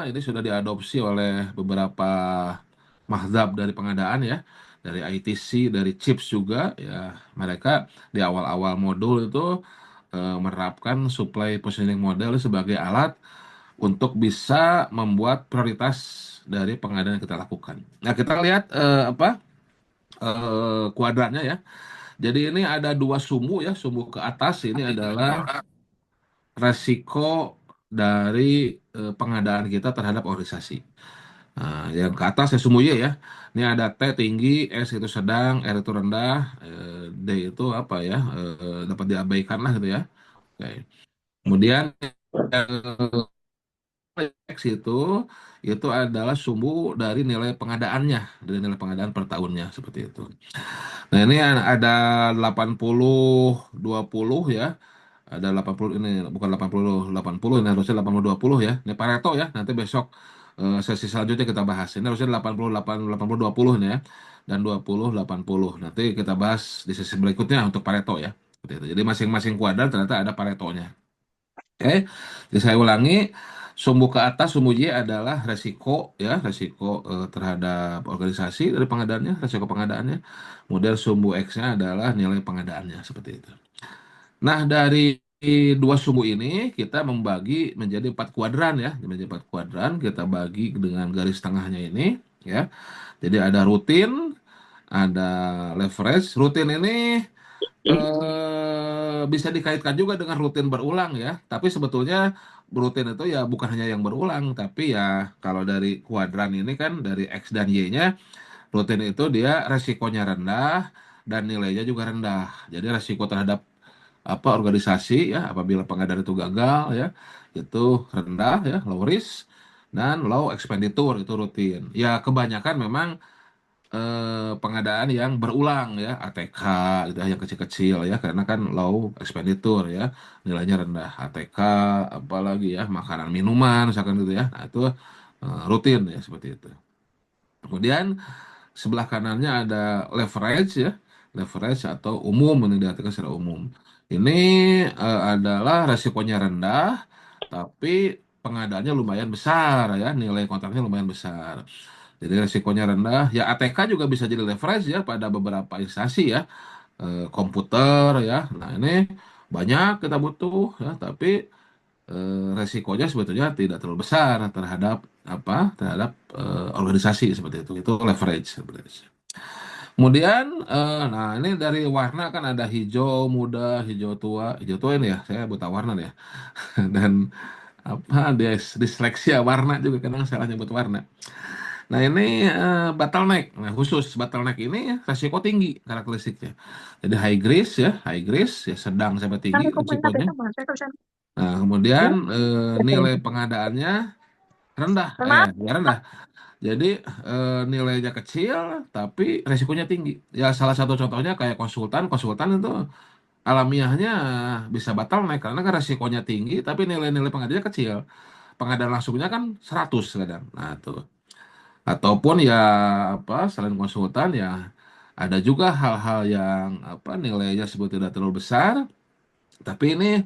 ini sudah diadopsi oleh beberapa mazhab dari pengadaan ya, dari ITC, dari chips juga ya. Mereka di awal-awal modul itu menerapkan supply positioning model sebagai alat untuk bisa membuat prioritas dari pengadaan yang kita lakukan. Nah, kita lihat kuadrannya ya. Jadi ini ada dua sumbu ya, sumbu ke atas ini adalah resiko dari pengadaan kita terhadap organisasi. Nah, yang ke atas ya sumbu Y ya. Ini ada T tinggi, S itu sedang, R itu rendah, D itu apa ya? Dapat diabaikan lah gitu ya. Oke. Kemudian X itu adalah sumbu dari nilai pengadaannya, dari nilai pengadaan per tahunnya seperti itu. Nah, ini ada 80 20 ya. Ada 80 ini bukan 80 ini harusnya 80 20 ya. Ini Pareto ya. Nanti besok sesi selanjutnya kita bahas. Ini harusnya 80 20 nih ya. Dan 20 80. Nanti kita bahas di sesi berikutnya untuk Pareto ya. Seperti itu. Jadi masing-masing kuadran ternyata ada Paretonya. Oke, jadi saya ulangi, sumbu ke atas, sumbu Y adalah resiko ya, resiko terhadap organisasi dari pengadaannya, resiko pengadaannya. Kemudian sumbu X-nya adalah nilai pengadaannya seperti itu. Nah, dari dua sumbu ini kita membagi menjadi empat kuadran ya, menjadi empat kuadran. Kita bagi dengan garis tengahnya ini ya. Jadi ada rutin, ada leverage. Rutin ini bisa dikaitkan juga dengan rutin berulang ya. Tapi sebetulnya rutin itu ya bukan hanya yang berulang, tapi ya kalau dari kuadran ini kan dari X dan Y-nya, rutin itu dia resikonya rendah dan nilainya juga rendah. Jadi resiko terhadap organisasi ya apabila pengadaan itu gagal ya itu rendah ya, low risk, dan low expenditure itu rutin. Ya kebanyakan memang pengadaan yang berulang ya, ATK gitu ya, yang kecil-kecil ya, karena kan low expenditure ya, nilainya rendah. ATK, apalagi ya, makanan minuman misalkan gitu ya, nah itu rutin ya seperti itu. Kemudian sebelah kanannya ada leverage ya, leverage atau umum, ini diartikan secara umum. Ini adalah resikonya rendah, tapi pengadaannya lumayan besar ya, nilai kontraknya lumayan besar. Jadi resikonya rendah. Ya ATK juga bisa jadi leverage ya pada beberapa instansi ya, komputer ya. Nah ini banyak kita butuh ya, tapi resikonya sebetulnya tidak terlalu besar terhadap terhadap organisasi seperti itu. Itu leverage sebenarnya. Kemudian, nah ini dari warna kan ada hijau muda, hijau tua ini ya. Saya buta warna nih ya. Dan disleksia warna juga kadang salah nyebut warna. Nah ini bottleneck. Nah khusus bottleneck ini ya, resiko tinggi karakteristiknya. Jadi high risk ya sedang sampai tinggi Sabi ko po yung resikonya. nakita mo, sabi ko siya, Nah kemudian "Hmm, nilai galing." pengadaannya rendah, Tama? ya rendah. Jadi nilainya kecil tapi resikonya tinggi. Ya salah satu contohnya kayak konsultan itu alamiahnya bisa bottleneck karena kan resikonya tinggi tapi nilai-nilai pengadaannya kecil. Pengadaan langsungnya kan 100 kadang. Nah, tuh. Ataupun ya selain konsultan ya ada juga hal-hal yang nilainya sebetulnya tidak terlalu besar tapi ini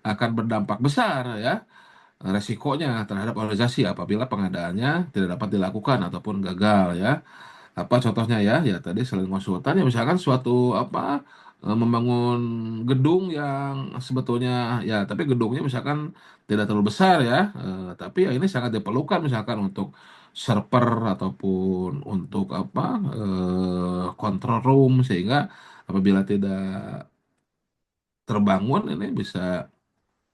akan berdampak besar ya resikonya terhadap organisasi apabila pengadaannya tidak dapat dilakukan ataupun gagal ya. Apa contohnya ya? Ya tadi selain konsultan ya misalkan suatu membangun gedung yang sebetulnya ya tapi gedungnya misalkan tidak terlalu besar ya, tapi ya ini sangat diperlukan misalkan untuk server ataupun untuk control room sehingga apabila tidak terbangun ini bisa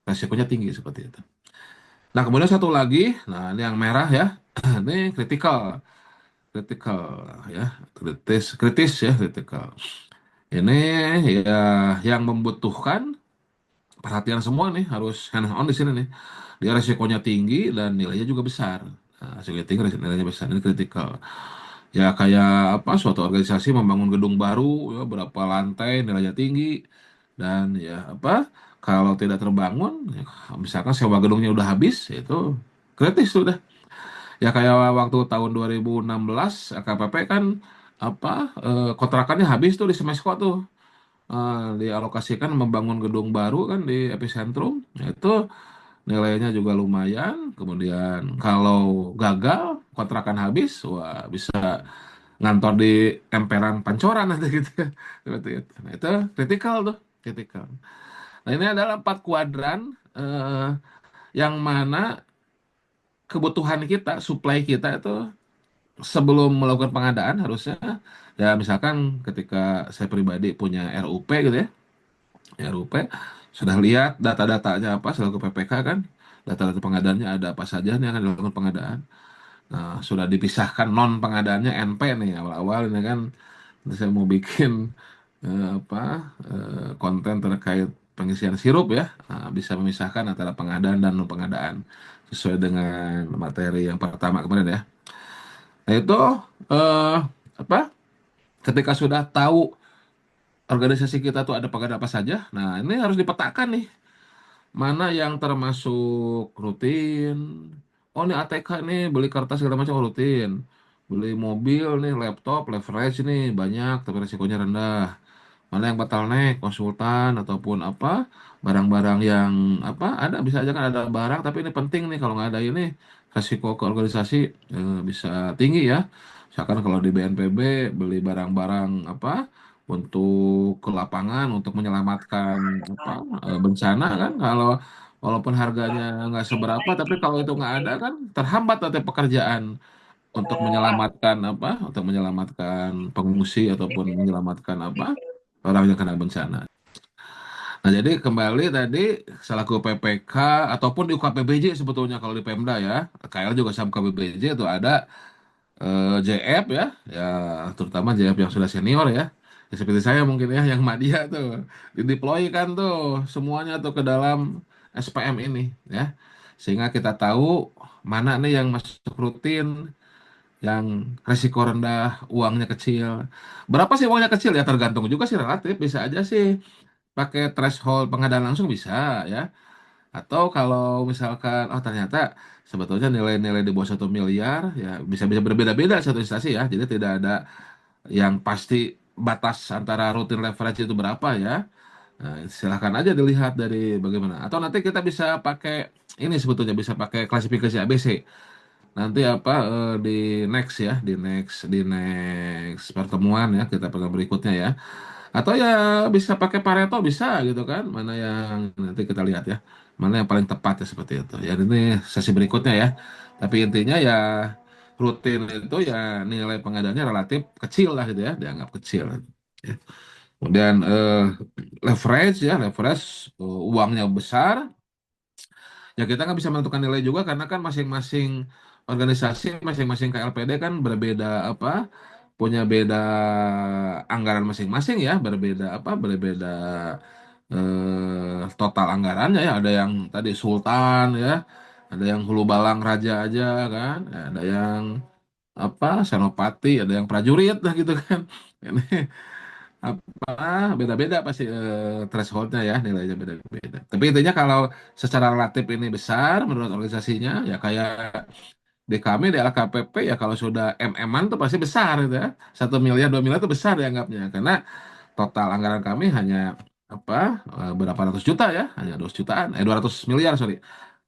resikonya tinggi seperti itu. Nah, kemudian satu lagi, nah ini yang merah ya. Ini kritikal ya, kritis ya, kritikal. Ini ya yang membutuhkan perhatian semua nih, harus hands on di sini nih. Dia resikonya tinggi dan nilainya juga besar. Nah, resikonya tinggi, nilainya besar. Ini kritikal. Ya kayak suatu organisasi membangun gedung baru, ya, berapa lantai, nilainya tinggi, dan ya kalau tidak terbangun, ya, misalkan sewa gedungnya udah habis, itu kritis sudah. Ya kayak waktu tahun 2016 KPP kan kontrakannya habis tuh di Semesco tuh. Dialokasikan membangun gedung baru kan di epicentrum. Nah, itu nilainya juga lumayan. Kemudian kalau gagal, kontrakan habis, wah bisa ngantor di emperan Pancoran nanti gitu ya. Seperti itu. Nah, itu kritikal tuh, kritikal. Nah, ini adalah 4 kuadran yang mana kebutuhan kita, supply kita itu sebelum melakukan pengadaan harusnya ya misalkan ketika saya pribadi punya RUP gitu ya, RUP sudah lihat data-datanya apa selaku PPK kan, data-data pengadaannya ada apa saja nih yang akan dilakukan pengadaan. Nah, sudah dipisahkan non pengadaannya NP nih awal-awal ini kan. Nanti saya mau bikin konten terkait pengisian sirup ya. Nah, bisa memisahkan antara pengadaan dan non pengadaan sesuai dengan materi yang pertama kemarin ya. Nah, itu eh, apa? Ketika sudah tahu organisasi kita tuh ada pengadaan apa saja, nah ini harus dipetakan nih. Mana yang termasuk rutin? Oh, ini ATK nih, beli kertas segala macam oh, rutin. Beli mobil nih, laptop, leverage nih banyak tapi resikonya rendah. Mana yang bottleneck, konsultan ataupun apa barang-barang yang apa ada bisa aja kan ada barang tapi ini penting nih kalau nggak ada ini resiko ke organisasi bisa tinggi ya. Misalkan kalau di BNPB beli barang-barang apa untuk ke lapangan untuk menyelamatkan apa bencana kan kalau walaupun harganya nggak seberapa tapi kalau itu nggak ada kan terhambat nanti pekerjaan untuk menyelamatkan apa untuk menyelamatkan pengungsi ataupun menyelamatkan apa orang yang kena bencana. Nah, jadi kembali tadi selaku PPK ataupun di UKPBJ sebetulnya kalau di Pemda ya, KL juga sama KPBJ itu ada JF ya, ya terutama JF yang sudah senior ya. Ya, seperti saya mungkin ya yang Madya tuh dideploykan tuh semuanya tuh ke dalam SPM ini ya. Sehingga kita tahu mana nih yang masuk rutin, yang resiko rendah, uangnya kecil. Berapa sih uangnya kecil ya tergantung juga sih relatif, bisa aja sih pakai threshold pengadaan langsung bisa ya. Atau kalau misalkan oh ternyata sebetulnya nilai-nilai di bawah 1 miliar ya bisa bisa berbeda-beda satu instansi ya. Jadi tidak ada yang pasti batas antara rutin leverage itu berapa ya. Nah, silahkan aja dilihat dari bagaimana. Atau nanti kita bisa pakai ini sebetulnya bisa pakai klasifikasi ABC. Nanti apa di next ya, di next pertemuan ya, kita pertemuan berikutnya ya. Atau ya bisa pakai Pareto bisa gitu kan. Mana yang nanti kita lihat ya. Mana yang paling tepat ya seperti itu. Ya ini sesi berikutnya ya. Tapi intinya ya rutin itu ya nilai pengadaannya relatif kecil lah gitu ya, dianggap kecil. Ya. Kemudian leverage ya, leverage uangnya besar. Ya kita nggak bisa menentukan nilai juga karena kan masing-masing organisasi, masing-masing KLPD kan berbeda apa, punya beda anggaran masing-masing ya, berbeda apa, berbeda total anggarannya ya. Ada yang tadi Sultan ya, ada yang Hulu Balang Raja aja kan, ya, ada yang apa Senopati, ada yang prajurit lah gitu kan. Ini apa beda-beda pasti thresholdnya ya nilainya beda-beda. Tapi intinya kalau secara relatif ini besar menurut organisasinya ya kayak di kami di LKPP ya kalau sudah MM-an tuh pasti besar gitu ya. 1 miliar 2 miliar itu besar dianggapnya karena total anggaran kami hanya apa berapa ratus juta ya hanya 200 jutaan 200 miliar sorry.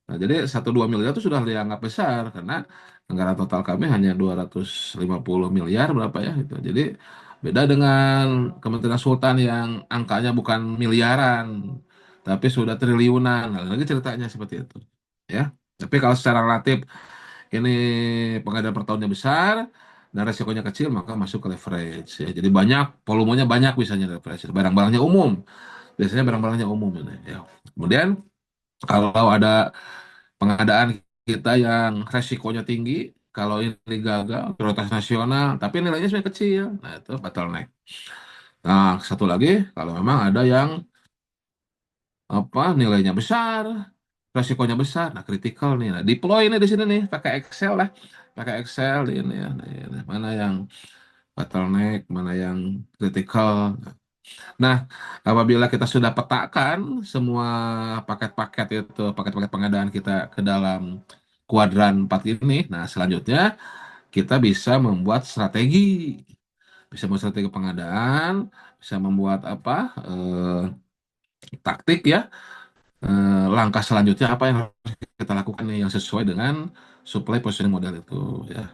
Nah, jadi 1-2 miliar itu sudah dianggap besar karena anggaran total kami hanya 250 miliar berapa ya itu. Jadi beda dengan Kementerian Sultan yang angkanya bukan miliaran tapi sudah triliunan. Nah, lagi ceritanya seperti itu. Ya. Tapi kalau secara relatif ini pengadaan per tahunnya besar dan resikonya kecil maka masuk ke leverage ya. Jadi banyak volumenya banyak biasanya leverage. Barang-barangnya umum. Biasanya barang-barangnya umum ini ya. Kemudian kalau ada pengadaan kita yang resikonya tinggi, kalau ini gagal, prioritas nasional, tapi nilainya sebenarnya kecil, nah itu bottleneck. Nah, satu lagi, kalau memang ada yang apa nilainya besar, resikonya besar, nah kritikal nih, nah deploy ini di sini nih, pakai Excel lah, pakai Excel ini ya, ini. Mana yang bottleneck, mana yang kritikal. Nah, apabila kita sudah petakan semua paket-paket itu, paket-paket pengadaan kita ke dalam kuadran 4 ini, nah selanjutnya kita bisa membuat strategi, bisa membuat strategi pengadaan, bisa membuat apa taktik ya, langkah selanjutnya apa yang harus kita lakukan nih yang sesuai dengan supply positioning model itu ya.